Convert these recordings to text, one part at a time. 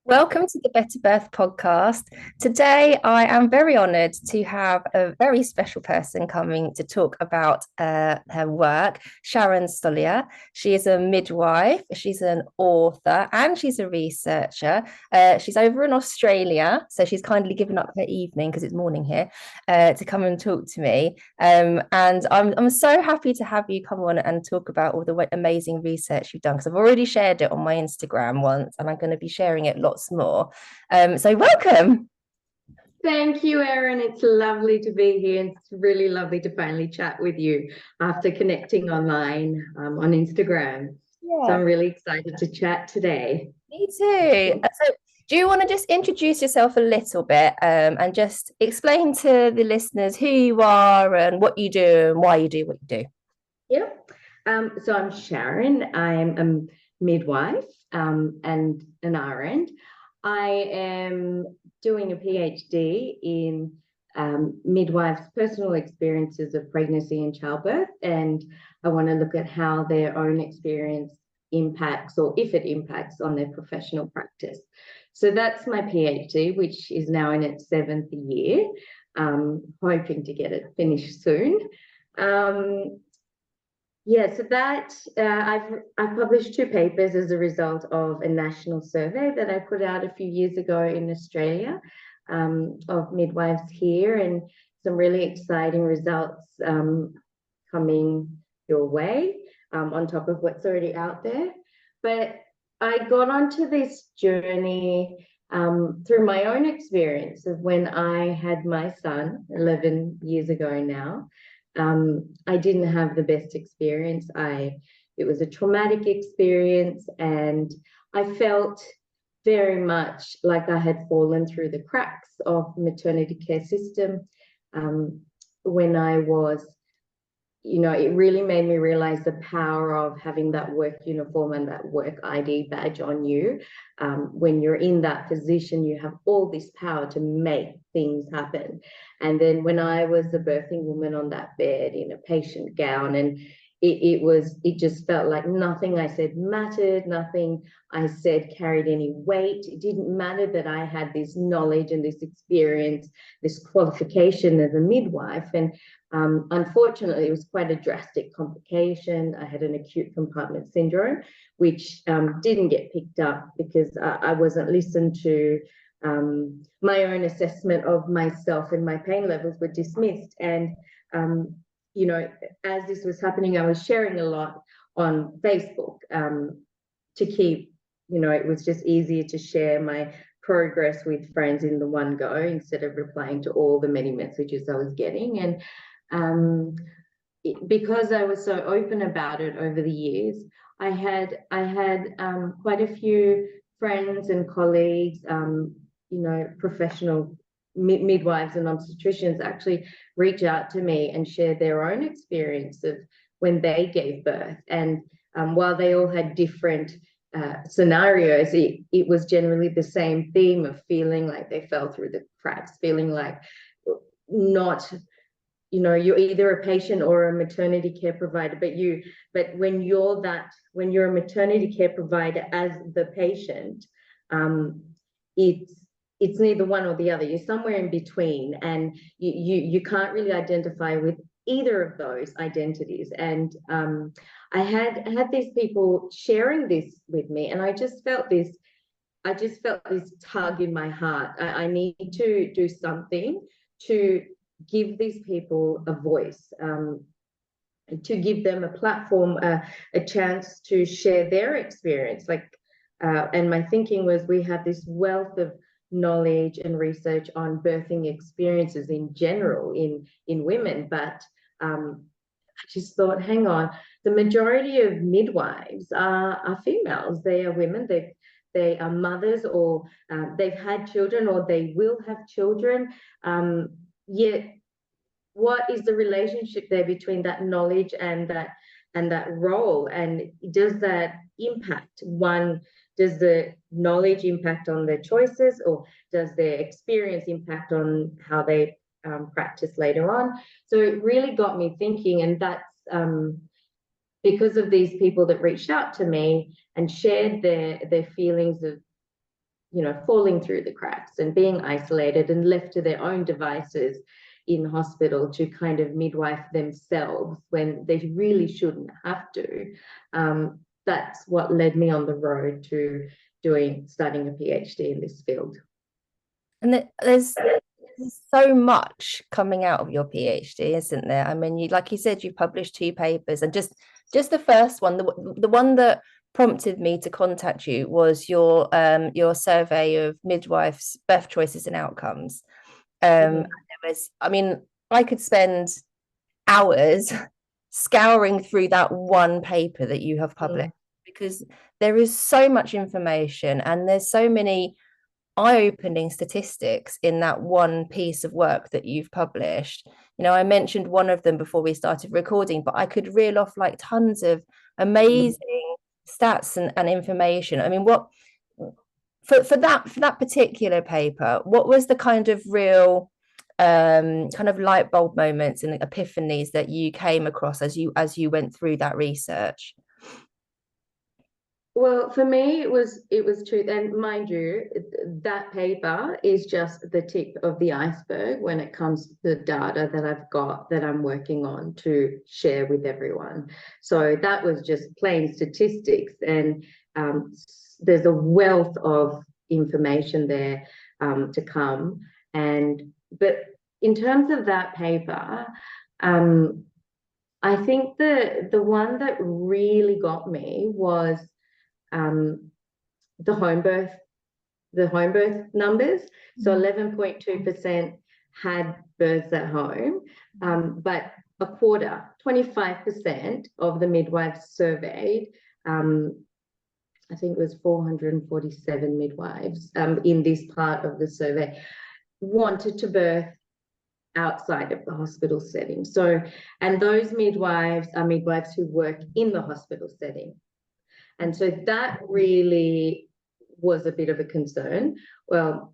Welcome to the Better Birth podcast. Today, I am very honoured to have a very special person coming to talk about her work, Sharon Stoliar. She is a midwife, she's an author, and she's a researcher. She's over in Australia, so she's kindly given up her evening because it's morning here to come and talk to me. And I'm so happy to have you come on and talk about all the amazing research you've done because I've already shared it on my Instagram once, and I'm going to be sharing it lots more. So welcome. Thank you, Erin. It's lovely to be here. And it's really lovely to finally chat with you after connecting online on Instagram. Yeah. So I'm really excited to chat today. Me too. So do you want to just introduce yourself a little bit and just explain to the listeners who you are and what you do and why you do what you do? Yeah. So I'm Sharon. I'm a midwife and an RN. I am doing a PhD in midwives' personal experiences of pregnancy and childbirth, and I want to look at how their own experience impacts, or if it impacts, on their professional practice. So that's my PhD, which is now in its 7th year, hoping to get it finished soon. So that I've published 2 papers as a result of a national survey that I put out a few years ago in Australia of midwives here, and some really exciting results coming your way on top of what's already out there. But I got onto this journey through my own experience of when I had my son 11 years ago now. I didn't have the best experience. It was a traumatic experience, and I felt very much like I had fallen through the cracks of the maternity care system when I was, it really made me realize the power of having that work uniform and that work ID badge on you. When you're in that position, you have all this power to make things happen. And then when I was a birthing woman on that bed in a patient gown, and it just felt like nothing I said mattered, nothing I said carried any weight. It didn't matter that I had this knowledge and this experience, this qualification as a midwife. And unfortunately, it was quite a drastic complication. I had an acute compartment syndrome, which didn't get picked up because I wasn't listened to. My own assessment of myself and my pain levels were dismissed. And as this was happening, I was sharing a lot on Facebook to keep, it was just easier to share my progress with friends in the one go instead of replying to all the many messages I was getting. And because I was so open about it over the years, I had quite a few friends and colleagues, professional midwives and obstetricians actually reach out to me and share their own experience of when they gave birth. And while they all had different scenarios, it was generally the same theme of feeling like they fell through the cracks, feeling like not, you're either a patient or a maternity care provider, but when you're a maternity care provider as the patient, it's neither one or the other. You're somewhere in between, and you can't really identify with either of those identities. And I had these people sharing this with me, and I just felt this tug in my heart. I need to do something to give these people a voice, to give them a platform, a chance to share their experience. And my thinking was, we have this wealth of knowledge and research on birthing experiences in general in women, but I just thought, hang on, the majority of midwives are females. They are women. They are mothers, or they've had children, or they will have children. Yet, what is the relationship there between that knowledge and that role? And does that impact one? Does the knowledge impact on their choices, or does their experience impact on how they practice later on? So it really got me thinking, and that's because of these people that reached out to me and shared their feelings of, falling through the cracks and being isolated and left to their own devices in hospital to kind of midwife themselves when they really shouldn't have to. That's what led me on the road to studying a PhD in this field. And there's so much coming out of your PhD, isn't there? I mean, like you said, you've published 2 papers, and just the first one, the one that prompted me to contact you was your survey of midwives' birth choices and outcomes. There was, I mean, I could spend hours scouring through that one paper that you have published, because there is so much information and there's so many eye-opening statistics in that one piece of work that you've published. I mentioned one of them before we started recording, but I could reel off like tons of amazing stats and information. I mean, what for that particular paper, what was the kind of real kind of light bulb moments and epiphanies that you came across as you went through that research? Well, for me, it was truth. And mind you, that paper is just the tip of the iceberg when it comes to the data that I've got that I'm working on to share with everyone. So that was just plain statistics, and there's a wealth of information there to come. But in terms of that paper, I think the one that really got me was the home birth numbers. So 11.2% had births at home, but a quarter, 25% of the midwives surveyed, I think it was 447 midwives in this part of the survey, wanted to birth outside of the hospital setting. So, and those midwives are midwives who work in the hospital setting. And so that really was a bit of a concern. Well,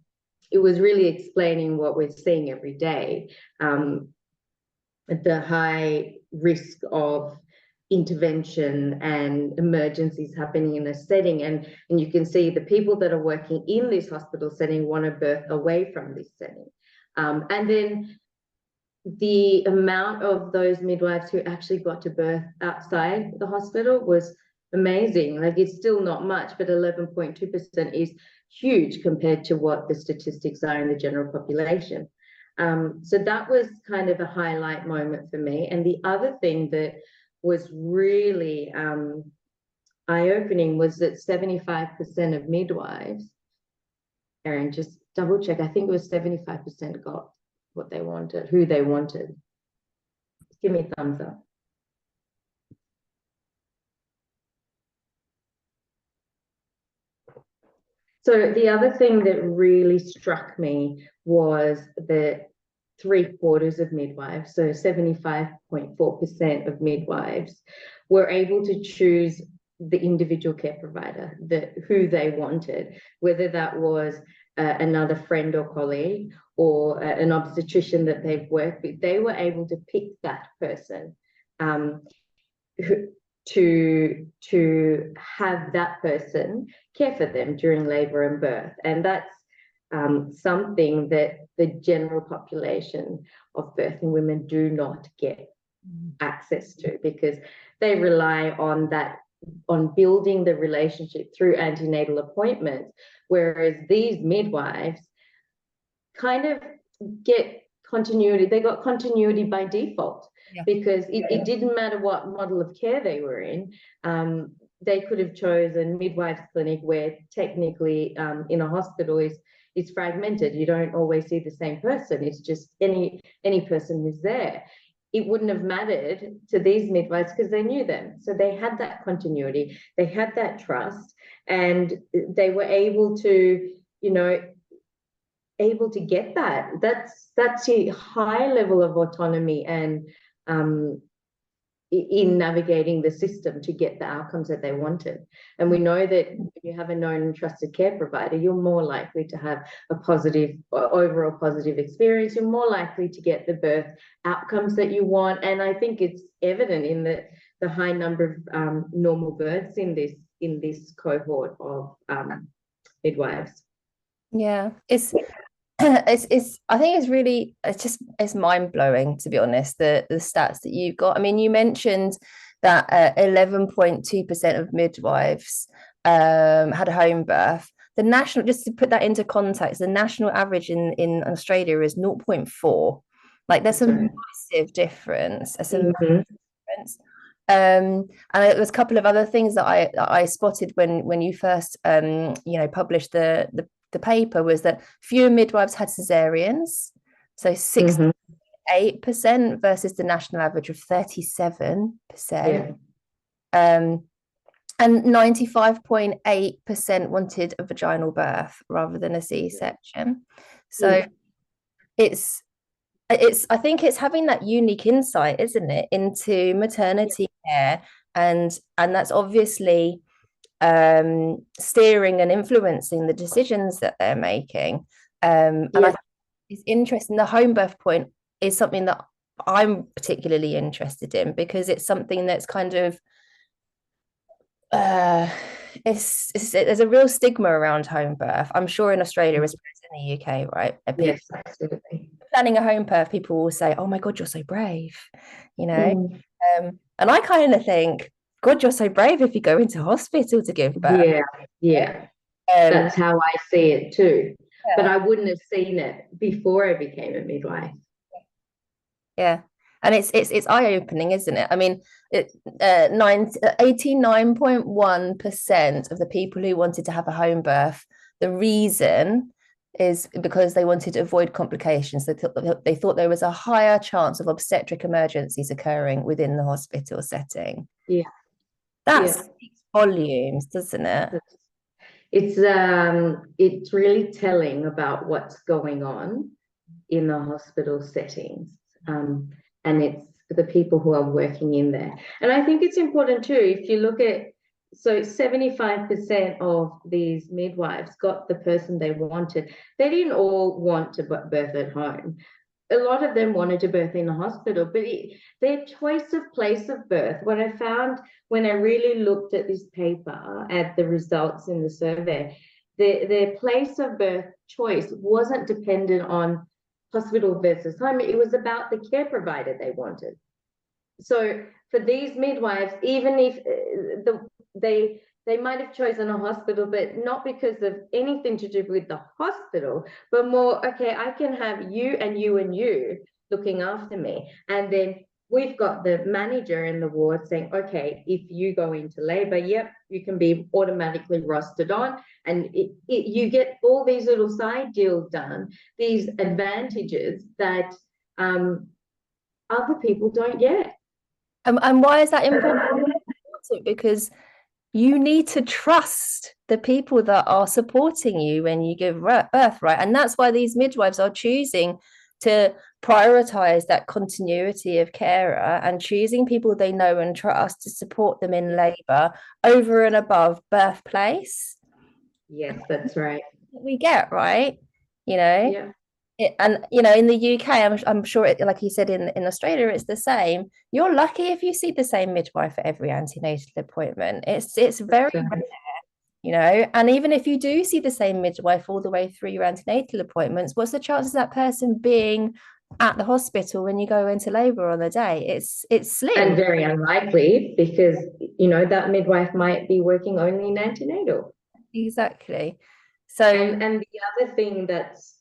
it was really explaining what we're seeing every day, the high risk of intervention and emergencies happening in a setting. And you can see the people that are working in this hospital setting want to birth away from this setting. And then the amount of those midwives who actually got to birth outside the hospital was amazing. Like, it's still not much, but 11.2% is huge compared to what the statistics are in the general population. So that was kind of a highlight moment for me. And the other thing that was really eye-opening was that 75% of midwives, Erin, just double check, I think it was 75% got what they wanted, who they wanted. Give me a thumbs up. So the other thing that really struck me was that 3/4 of midwives, so 75.4% of midwives, were able to choose the individual care provider, who they wanted, whether that was another friend or colleague or an obstetrician that they've worked with. They were able to pick that person to have that person care for them during labor and birth. And that's something that the general population of birthing women do not get access to, because they rely on building the relationship through antenatal appointments, whereas these midwives kind of get continuity. They got continuity by default, because it didn't matter what model of care they were in. They could have chosen midwives clinic, where technically in a hospital is fragmented. You don't always see the same person. It's just any person who's there. It wouldn't have mattered to these midwives because they knew them. So they had that continuity, they had that trust, and they were able to, get that. That's a high level of autonomy and in navigating the system to get the outcomes that they wanted. And we know that when you have a known and trusted care provider, you're more likely to have a overall positive experience. You're more likely to get the birth outcomes that you want. And I think it's evident in the high number of normal births in this cohort of midwives. Yeah, it's I think it's really it's mind-blowing, to be honest, the stats that you've got. I mean, you mentioned that 11.2% of midwives had a home birth. The national, just to put that into context, the national average in Australia is 0.4. Like, there's That's a right. massive difference. There's a massive Hmm. difference. And there was a couple of other things that I spotted when you first published the paper, was that fewer midwives had cesareans, so Hmm. 68% versus the national average of 37%. Yeah. Um, and 95.8% wanted a vaginal birth rather than a C-section. So Yeah. it's I think it's having that unique insight, isn't it, into Yeah. maternity care, and that's obviously steering and influencing the decisions that they're making. And I Yeah. think it's interesting. The home birth point is something that I'm particularly interested in, because it's something that's kind of uh there's a real stigma around home birth. I'm sure in Australia as well as in the UK, right? People Yes, absolutely. planning a home birth, people will say, "Oh my God, you're so brave," you know. Mm. And I kind of think, God, you're so brave if you go into hospital to give birth. Yeah. Yeah. Um, That's how I see it too. But yeah, I wouldn't have seen it before I became a midwife. yeah. And it's eye-opening, isn't it? I mean, 89.1% of the people who wanted to have a home birth, the reason is because they wanted to avoid complications. They thought there was a higher chance of obstetric emergencies occurring within the hospital setting. Yeah. That Yeah. speaks volumes, doesn't it? It's really telling about what's going on in the hospital settings. And it's the people who are working in there. And I think it's important too, if you look at, so 75% of these midwives got the person they wanted. They didn't all want to birth at home. A lot of them wanted to birth in a hospital, but their choice of place of birth, what I found when I really looked at this paper, at the results in the survey, their place of birth choice wasn't dependent on hospital versus home. It was about the care provider they wanted. So for these midwives, even if they might have chosen a hospital, but not because of anything to do with the hospital, but more, okay, I can have you and you and you looking after me. And then we've got the manager in the ward saying, okay, if you go into labor, yep, you can be automatically rostered on. And you get all these little side deals done, these advantages that other people don't get. And why is that important? Because you need to trust the people that are supporting you when you give birth, right? And that's why these midwives are choosing to prioritize that continuity of carer and choosing people they know and trust to support them in labor over and above birthplace. Yes, that's right. We get, right? You know, Yeah, and in the UK, I'm sure like you said, in Australia it's the same. You're lucky if you see the same midwife at every antenatal appointment. It's very that's right. and even if you do see the same midwife all the way through your antenatal appointments, what's the chances of that person being at the hospital when you go into labor on the day? It's And slim. very unlikely because, that midwife might be working only in antenatal. Exactly. So And the other thing that's,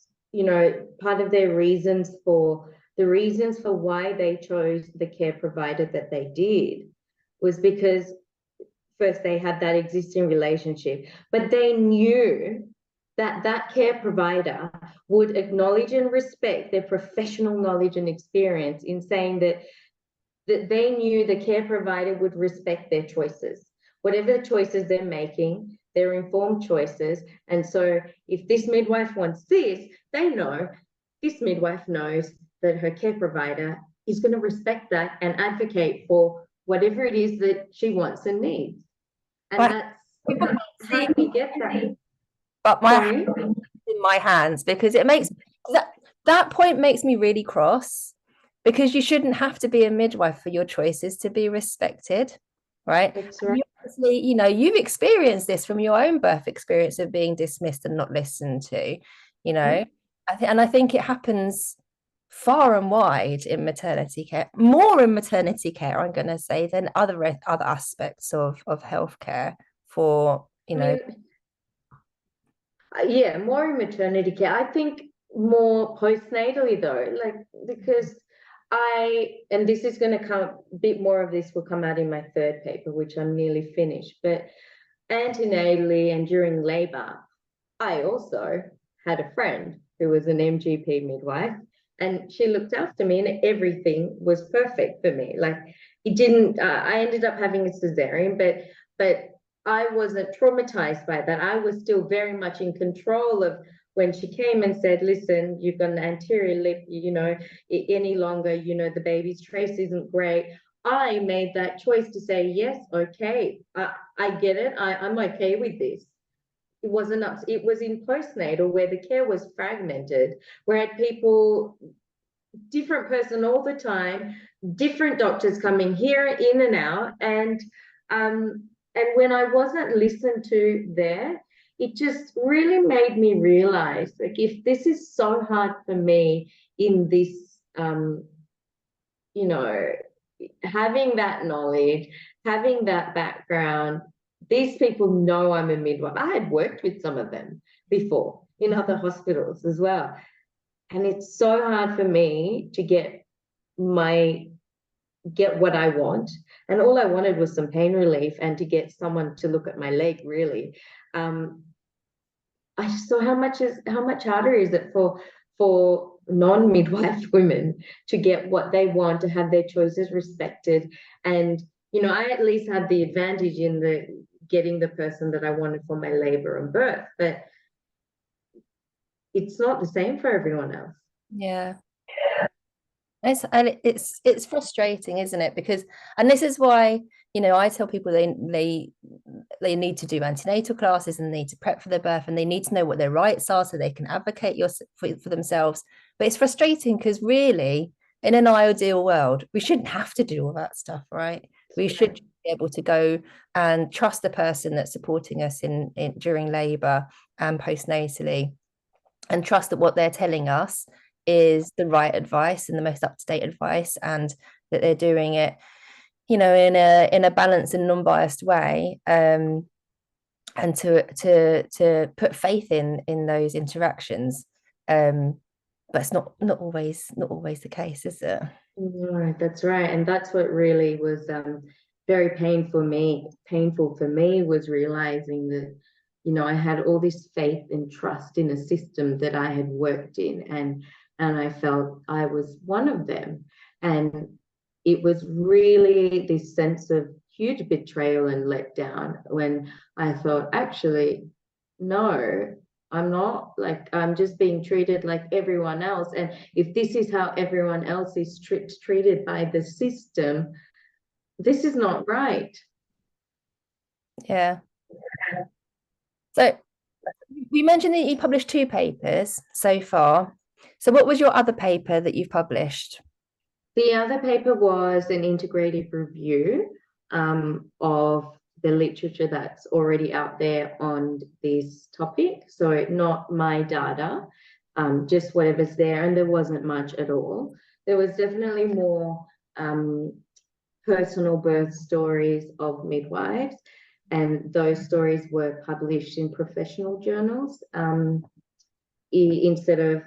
part of their reasons for why they chose the care provider that they did was because first they had that existing relationship, but they knew that that care provider would acknowledge and respect their professional knowledge and experience in saying that they knew the care provider would respect their choices, whatever the choices they're making, their informed choices. And so if this midwife wants this, they know this midwife knows that her care provider is going to respect that and advocate for whatever it is that she wants and needs. And but that's people can't how see, do we get that? but my Sorry? in my hands, because it makes that point makes me really cross, because you shouldn't have to be a midwife for your choices to be respected, right? That's And right. obviously, you've experienced this from your own birth experience of being dismissed and not listened to, you know. I think it happens far and wide in maternity care, more in maternity care, I'm going to say, than other aspects of healthcare for, I mean, yeah, more in maternity care. I think more postnatally though, like because and this is going to come, a bit more of this will come out in my third paper, which I'm nearly finished, but antenatally and during labor, I also had a friend who was an MGP midwife, and she looked after me, and everything was perfect for me. Like it didn't. I ended up having a cesarean, but I wasn't traumatized by that. I was still very much in control of when she came and said, "Listen, you've got an anterior lip. Any longer, the baby's trace isn't great." I made that choice to say, yes, okay, I get it. I'm okay with this. It wasn't up. It was in postnatal where the care was fragmented, where I had people, different person all the time, different doctors coming here, in and out, and when I wasn't listened to there, it just really made me realize, like, if this is so hard for me in this, you know, having that knowledge, having that background, these people know I'm a midwife. I had worked with some of them before in other hospitals as well. And it's so hard for me to get what I want. And all I wanted was some pain relief and to get someone to look at my leg, really. I saw how much harder is it for non-midwife women to get what they want, to have their choices respected. And I at least had the advantage in the getting the person that I wanted for my labor and birth, but it's not the same for everyone else. Yeah. It's frustrating, isn't it? Because, and this is why, I tell people they need to do antenatal classes and need to prep for their birth, and they need to know what their rights are so they can advocate for themselves. But it's frustrating because really, in an ideal world, we shouldn't have to do all that stuff, right? We should be able to go and trust the person that's supporting us in during labor and postnatally, and trust that what they're telling us is the right advice and the most up-to-date advice, and that they're doing it in a balanced and non-biased way, and to put faith in those interactions, but it's not always the case, is it? Right, that's right. And that's what really was very painful for me was realizing that I had all this faith and trust in a system that I had worked in, and I felt I was one of them. And it was really this sense of huge betrayal and letdown when I thought, actually, no, I'm not. Like, I'm just being treated like everyone else. And if this is how everyone else is treated by the system, this is not right. Yeah. So you mentioned that you published 2 papers so far. So what was your other paper that you've published? The other paper was an integrative review of the literature that's already out there on this topic. So not my data, just whatever's there. And there wasn't much at all. There was definitely more personal birth stories of midwives. And those stories were published in professional journals instead of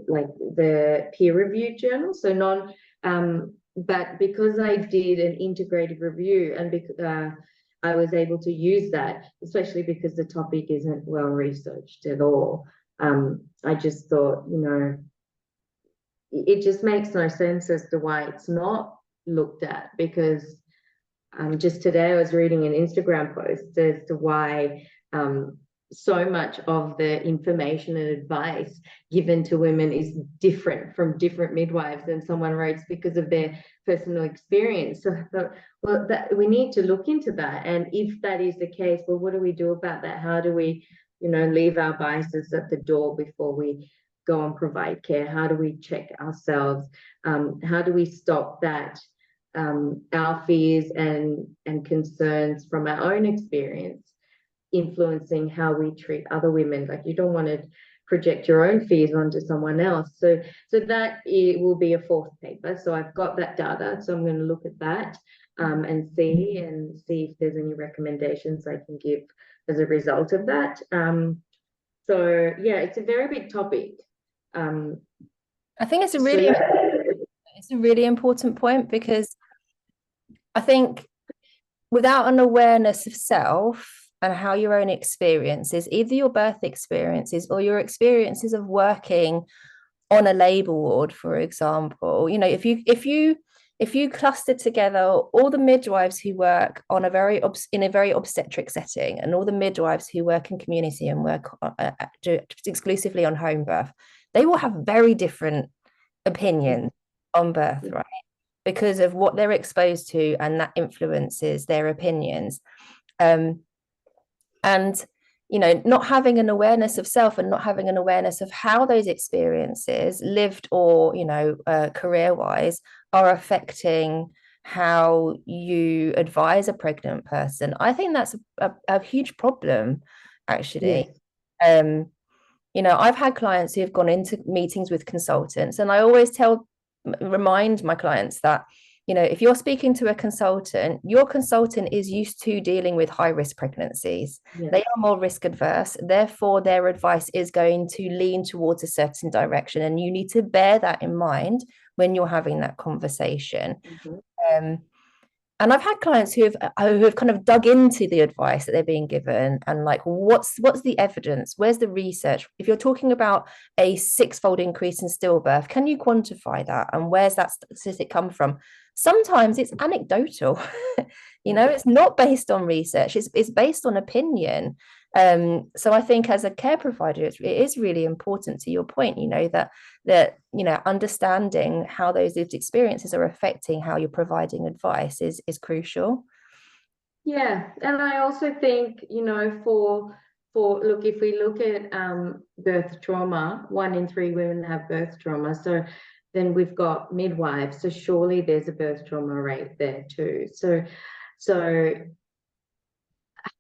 like the peer-reviewed journals. So but because I did an integrated review, and because I was able to use that, especially because the topic isn't well researched at all. I just thought, it just makes no sense as to why it's not looked at, because just today I was reading an Instagram post as to why so much of the information and advice given to women is different from different midwives, and someone writes because of their personal experience. So I thought, well, we need to look into that. And if that is the case, well, what do we do about that? How do we, leave our biases at the door before we go and provide care? How do we check ourselves? How do we stop that our fears and concerns from our own experience influencing how we treat other women. Like, you don't want to project your own fears onto someone else. So that it will be a fourth paper. So I've got that data. So I'm going to look at that and see if there's any recommendations I can give as a result of that. So yeah, it's a very big topic. I think it's a really important point, because I think without an awareness of self and how your own experiences, either your birth experiences or your experiences of working on a labor ward, for example, if you cluster together all the midwives who work on in a very obstetric setting, and all the midwives who work in community and work exclusively on home birth, they will have very different opinions on birth, right? Because of what they're exposed to, and that influences their opinions. And not having an awareness of self and not having an awareness of how those experiences, lived or career wise, are affecting how you advise a pregnant person, I think that's a huge problem, actually. Yes. I've had clients who have gone into meetings with consultants, and I always remind my clients that if you're speaking to a consultant, your consultant is used to dealing with high risk pregnancies. Yeah. They are more risk adverse. Therefore, their advice is going to lean towards a certain direction. And you need to bear that in mind when you're having that conversation. Mm-hmm. And I've had clients who have kind of dug into the advice that they're being given, and like, what's the evidence? Where's the research? If you're talking about a 6-fold increase in stillbirth, can you quantify that? And where's that statistic come from? Sometimes it's anecdotal, it's not based on research. It's based on opinion. So I think as a care provider, it is really important, to your point, that understanding how those lived experiences are affecting how you're providing advice is crucial. Yeah, and I also think if we look at birth trauma, 1 in 3 women have birth trauma. So then we've got midwives. So surely there's a birth trauma rate there too. So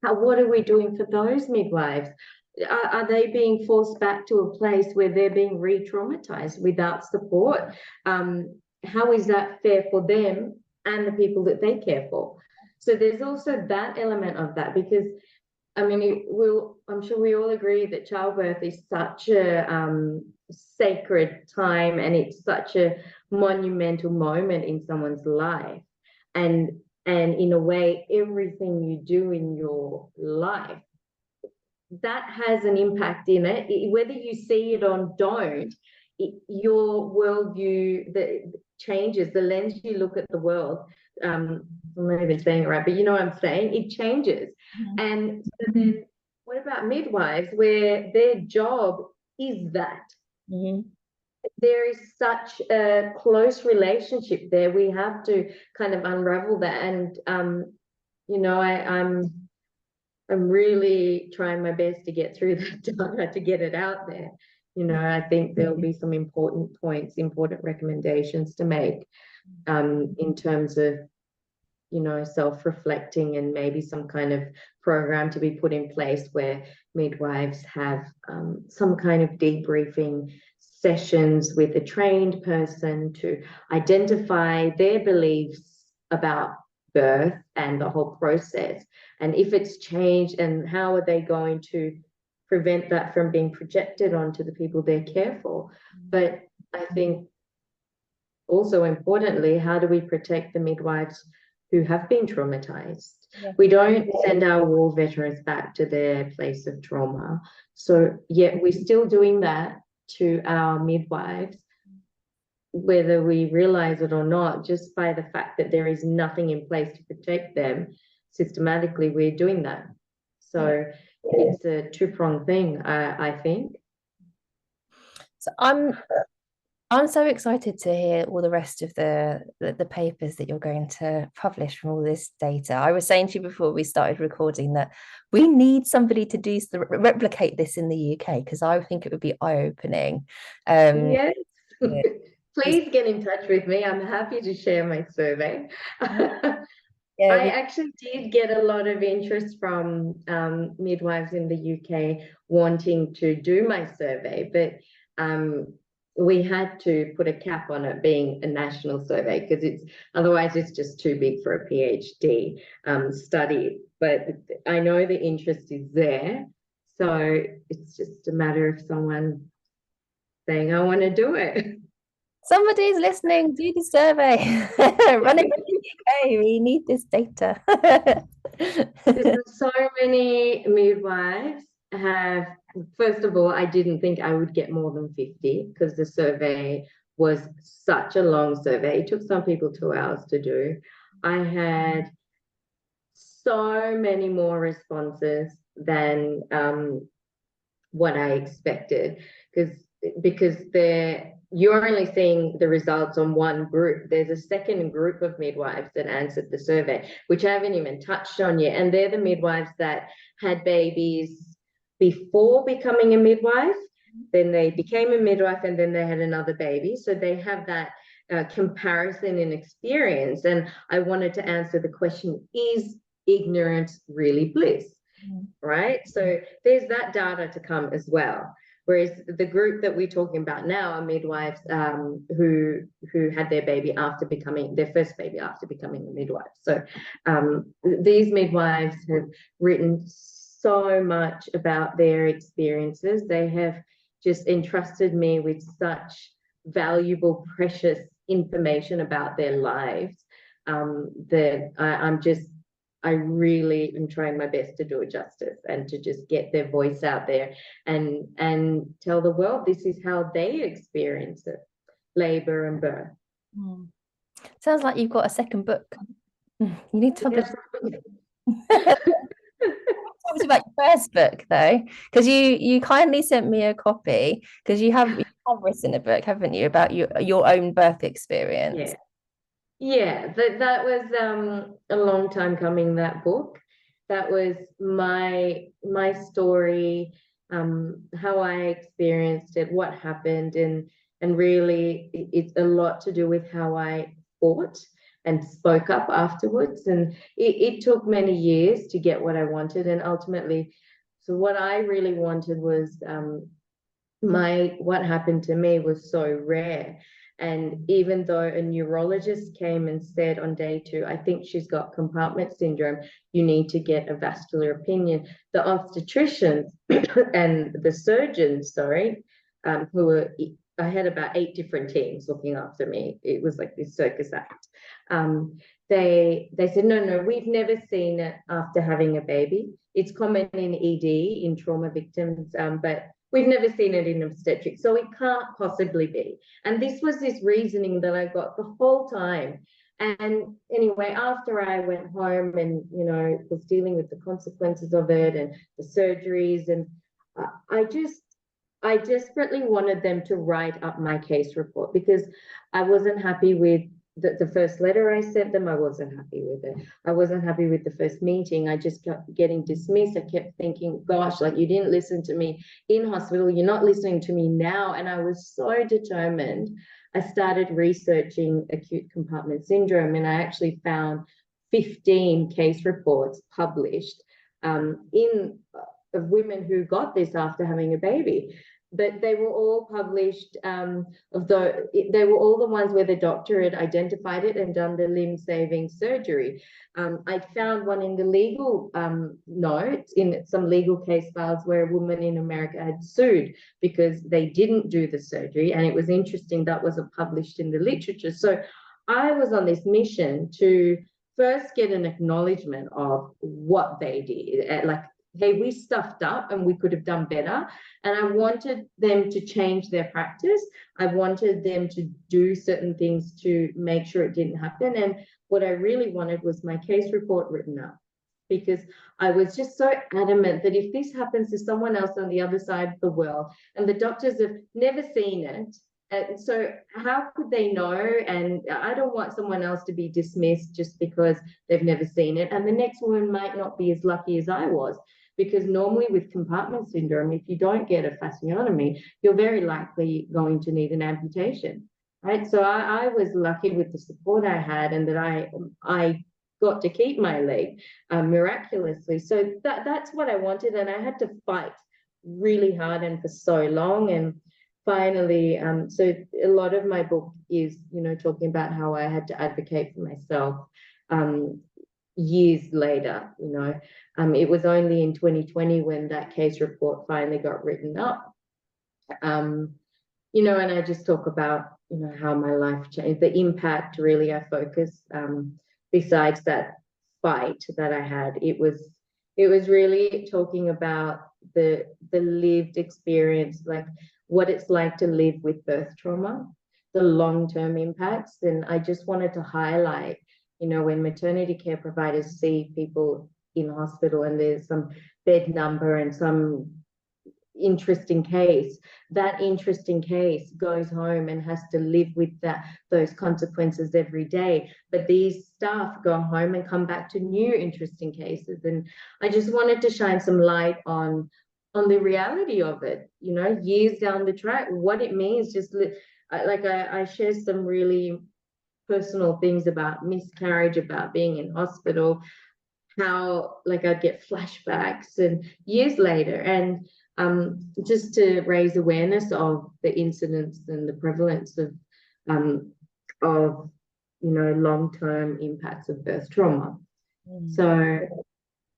what are we doing for those midwives? Are they being forced back to a place where they're being re-traumatized without support? How is that fair for them and the people that they care for? So there's also that element of that, because I'm sure we all agree that childbirth is such a sacred time, and it's such a monumental moment in someone's life. And in a way, everything you do in your life, that has an impact in it. Whether you see it or don't, your worldview changes, the lens you look at the world. I'm not even saying it right, but you know what I'm saying? It changes. Mm-hmm. And so then what about midwives, where their job is that? Mm-hmm. There is such a close relationship there. We have to kind of unravel that. And I'm really trying my best to get through that data, to get it out there. I think there'll be some important points, important recommendations to make in terms of self-reflecting, and maybe some kind of program to be put in place where midwives have some kind of debriefing sessions with a trained person to identify their beliefs about birth and the whole process, and if it's changed, and how are they going to prevent that from being projected onto the people they care for. But I think also importantly, how do we protect the midwives who have been traumatized? Yeah. We don't send our war veterans back to their place of trauma. So yet we're still doing that to our midwives, whether we realize it or not, just by the fact that there is nothing in place to protect them. Systematically, we're doing that. So it's a two-pronged thing, I think. So I'm so excited to hear all the rest of the papers that you're going to publish from all this data. I was saying to you before we started recording that we need somebody to replicate this in the UK, because I think it would be eye-opening. Yes, please get in touch with me. I'm happy to share my survey. Yeah, I actually did get a lot of interest from midwives in the UK wanting to do my survey, but we had to put a cap on it being a national survey because otherwise it's just too big for a PhD study. But I know the interest is there, so it's just a matter of someone saying, I want to do it. somebody's listening. Do the survey. Run it in the UK. We need this data. Because so many midwives have, first of all, I didn't think I would get more than 50 because the survey was such a long survey. It took some people 2 hours to do. I had so many more responses than what I expected because you're only seeing the results on one group. There's a second group of midwives that answered the survey, which I haven't even touched on yet. And they're the midwives that had babies before becoming a midwife. Then they became a midwife and then they had another baby. So they have that comparison in experience. And I wanted to answer the question, is ignorance really bliss? Right? So there's that data to come as well. Whereas the group that we're talking about now are midwives who had their baby after becoming their first baby after becoming a midwife. So these midwives have written so much about their experiences. They have just entrusted me with such valuable, precious information about their lives that I really am trying my best to do it justice and to just get their voice out there and tell the world this is how they experience it, labor and birth. Sounds like you've got a second book. You need to publish. Talk about your first book though, because you kindly sent me a copy because you have written a book, haven't you, about your own birth experience? Yeah, that was a long time coming, that book. That was my story, how I experienced it, what happened, and really it's a lot to do with how I fought and spoke up afterwards. And it took many years to get what I wanted. And ultimately, so what I really wanted was what happened to me was so rare. And even though a neurologist came and said on day 2, I think she's got compartment syndrome, you need to get a vascular opinion, the obstetricians and the surgeons, who were, I had about 8 different teams looking after me. It was like this circus act. They said, no, we've never seen it after having a baby. It's common in ED, in trauma victims, but we've never seen it in obstetrics, so it can't possibly be. And this was this reasoning that I got the whole time. And anyway, after I went home and, was dealing with the consequences of it and the surgeries, and I desperately wanted them to write up my case report because I wasn't happy with the first letter I sent them. I wasn't happy with it. I wasn't happy with the first meeting. I just kept getting dismissed. I kept thinking, gosh, like, you didn't listen to me in hospital. You're not listening to me now. And I was so determined. I started researching acute compartment syndrome, and I actually found 15 case reports published of women who got this after having a baby. But they were all published, they were all the ones where the doctor had identified it and done the limb-saving surgery. I found one in the legal notes, in some legal case files, where a woman in America had sued because they didn't do the surgery. And it was interesting, that wasn't published in the literature. So I was on this mission to first get an acknowledgement of what they did, like, hey, we stuffed up and we could have done better. And I wanted them to change their practice. I wanted them to do certain things to make sure it didn't happen. And what I really wanted was my case report written up, because I was just so adamant that if this happens to someone else on the other side of the world, and the doctors have never seen it, and so how could they know? And I don't want someone else to be dismissed just because they've never seen it. And the next woman might not be as lucky as I was. Because normally with compartment syndrome, if you don't get a fasciotomy, you're very likely going to need an amputation. right? So I was lucky with the support I had, and that I got to keep my leg miraculously. So that's what I wanted, and I had to fight really hard and for so long. And finally, so a lot of my book is, talking about how I had to advocate for myself years later. It was only in 2020 when that case report finally got written up. And I just talk about, how my life changed, the impact really I focus, besides that fight that I had. It was really talking about the lived experience, like what it's like to live with birth trauma, the long-term impacts. And I just wanted to highlight, when maternity care providers see people in hospital and there's some bed number and some interesting case, that interesting case goes home and has to live with those consequences every day. But these staff go home and come back to new interesting cases. And I just wanted to shine some light on the reality of it, years down the track, what it means. I share some really personal things about miscarriage, about being in hospital, how like I'd get flashbacks and years later, and just to raise awareness of the incidence and the prevalence of long-term impacts of birth trauma. So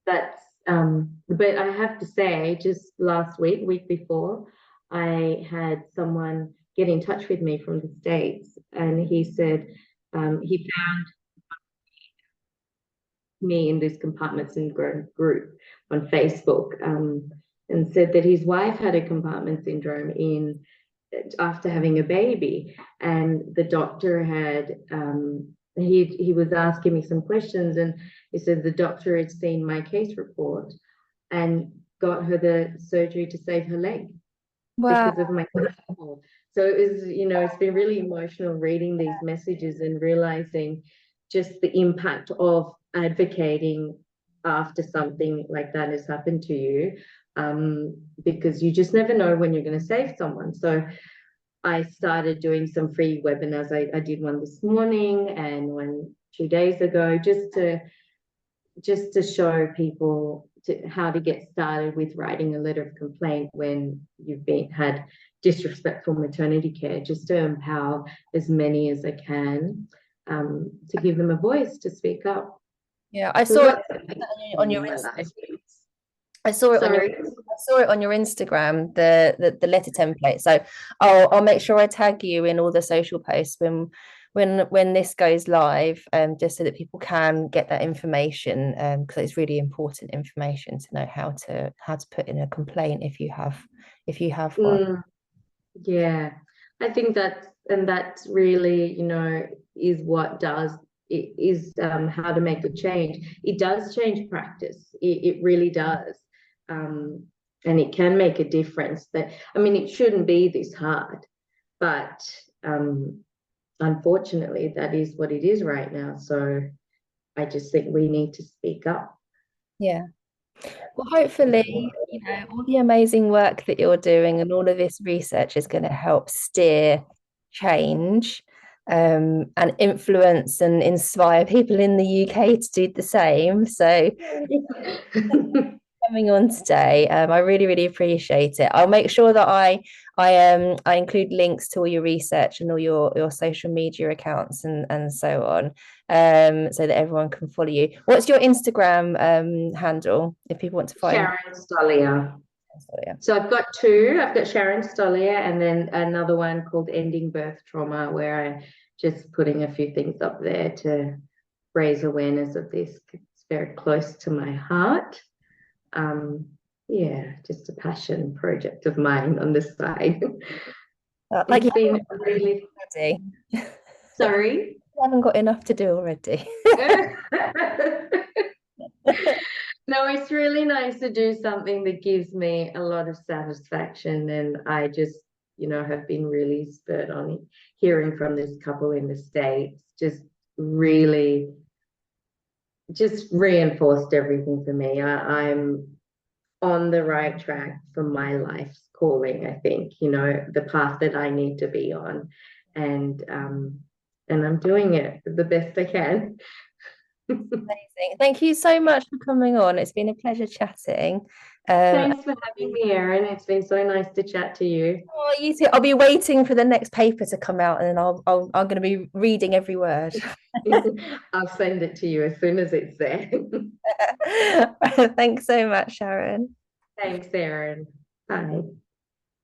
that's but I have to say, just last week before, I had someone get in touch with me from the States, and he said he found me in this compartment syndrome group on Facebook, and said that his wife had a compartment syndrome after having a baby, and the doctor had he was asking me some questions, and he said the doctor had seen my case report and got her the surgery to save her leg. Wow. Because of my cholesterol. So it was, it's been really emotional reading these messages and realizing just the impact of advocating after something like that has happened to you, because you just never know when you're going to save someone. So I started doing some free webinars. I did one this morning and one 2 days ago, just to show people how to get started with writing a letter of complaint when you've had disrespectful maternity care, just to empower as many as I can, to give them a voice to speak up. Yeah, I saw it on your Instagram. I saw it on your Instagram, the letter template. So I'll make sure I tag you in all the social posts when this goes live, just so that people can get that information, because it's really important information to know how to put in a complaint if you have one. Yeah, I think that's really, is what does it is how to make a change. It does change practice. It really does. And it can make a difference. It shouldn't be this hard, but unfortunately, that is what it is right now. So I just think we need to speak up. Yeah. Well, hopefully, all the amazing work that you're doing and all of this research is going to help steer change, and influence and inspire people in the UK to do the same. So coming on today, I really, really appreciate it. I'll make sure that I include links to all your research and all your social media accounts and so on, so that everyone can follow you. What's your Instagram handle if people want to find Sharon Stoliar. So I've got two. I've got Sharon Stoliar and then another one called Ending Birth Trauma, where I'm just putting a few things up there to raise awareness of this. It's very close to my heart. Just a passion project of mine on the side. Like it's been really already. Sorry? You haven't got enough to do already. No, it's really nice to do something that gives me a lot of satisfaction, and I just, have been really spurred on it. Hearing from this couple in the States just really just reinforced everything for me. I'm on the right track for my life's calling, I think, the path that I need to be on. and I'm doing it the best I can. Amazing. Thank you so much for coming on. It's been a pleasure chatting. Thanks for having me, Erin. It's been so nice to chat to you. Oh, you too. I'll be waiting for the next paper to come out, and then I'm going to be reading every word. I'll send it to you as soon as it's there. Thanks so much, Sharon. Thanks, Erin. Bye.